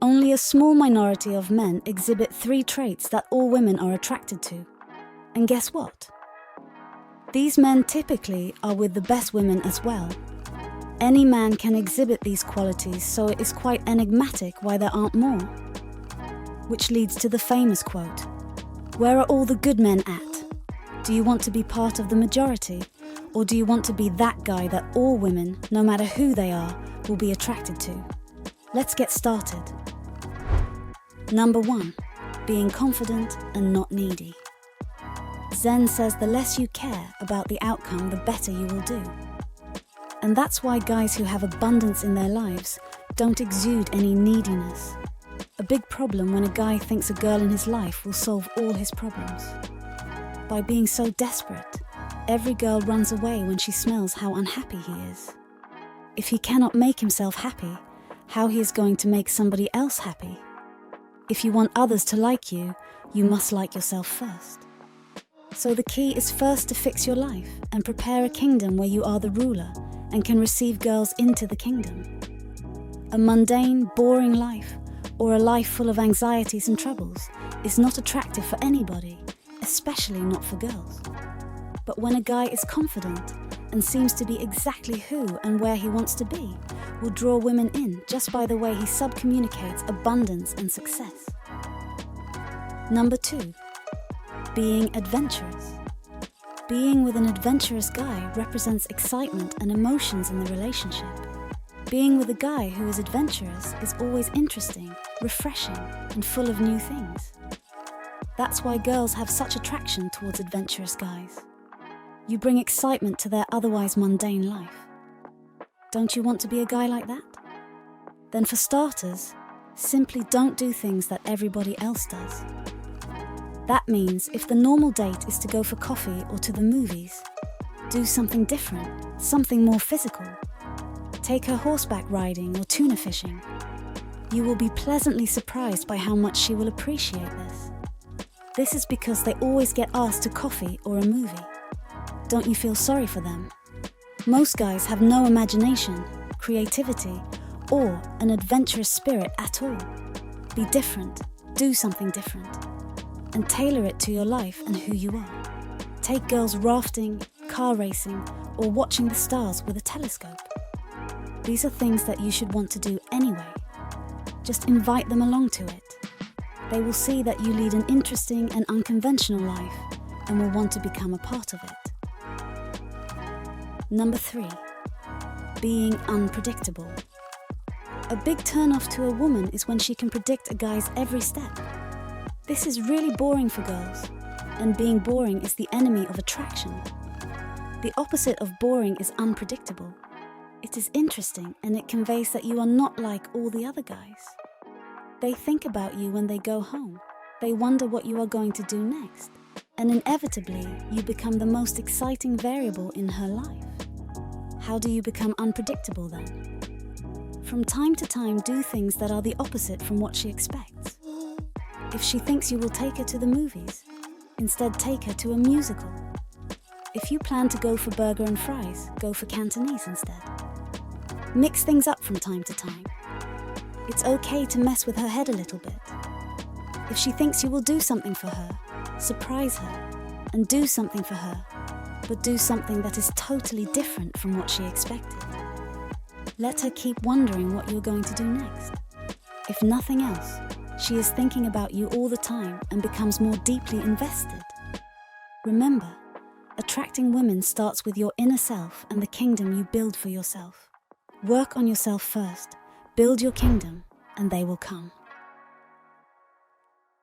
only a small minority of men exhibit 3 traits that all women are attracted to. And guess what? These men typically are with the best women as well. Any man can exhibit these qualities, so it is quite enigmatic why there aren't more. Which leads to the famous quote, "Where are all the good men at? Do you want to be part of the majority, or do you want to be that guy that all women, no matter who they are, will be attracted to?" Let's get started. Number 1, being confident and not needy. Zen says the less you care about the outcome, the better you will do. And that's why guys who have abundance in their lives don't exude any neediness. A big problem when a guy thinks a girl in his life will solve all his problems. By being so desperate, every girl runs away when she smells how unhappy he is. If he cannot make himself happy, how he is going to make somebody else happy? If you want others to like you, you must like yourself first. So the key is first to fix your life and prepare a kingdom where you are the ruler and can receive girls into the kingdom. A mundane, boring life, or a life full of anxieties and troubles, is not attractive for anybody, especially not for girls. But when a guy is confident and seems to be exactly who and where he wants to be, will draw women in just by the way he subcommunicates abundance and success. Number 2, being adventurous. Being with an adventurous guy represents excitement and emotions in the relationship. Being with a guy who is adventurous is always interesting, refreshing, and full of new things. That's why girls have such attraction towards adventurous guys. You bring excitement to their otherwise mundane life. Don't you want to be a guy like that? Then for starters, simply don't do things that everybody else does. That means if the normal date is to go for coffee or to the movies, do something different, something more physical. Take her horseback riding or tuna fishing. You will be pleasantly surprised by how much she will appreciate this. This is because they always get asked to coffee or a movie. Don't you feel sorry for them? Most guys have no imagination, creativity, or an adventurous spirit at all. Be different, do something different, and tailor it to your life and who you are. Take girls rafting, car racing, or watching the stars with a telescope. These are things that you should want to do anyway. Just invite them along to it. They will see that you lead an interesting and unconventional life and will want to become a part of it. Number 3, being unpredictable. A big turn-off to a woman is when she can predict a guy's every step. This is really boring for girls, and being boring is the enemy of attraction. The opposite of boring is unpredictable. It is interesting, and it conveys that you are not like all the other guys. They think about you when they go home. They wonder what you are going to do next. And inevitably, you become the most exciting variable in her life. How do you become unpredictable then? From time to time, do things that are the opposite from what she expects. If she thinks you will take her to the movies, instead take her to a musical. If you plan to go for burger and fries, go for Cantonese instead. Mix things up from time to time. It's okay to mess with her head a little bit. If she thinks you will do something for her, surprise her and do something for her, but do something that is totally different from what she expected. Let her keep wondering what you're going to do next. If nothing else, she is thinking about you all the time and becomes more deeply invested. Remember, attracting women starts with your inner self and the kingdom you build for yourself. Work on yourself first, build your kingdom, and they will come.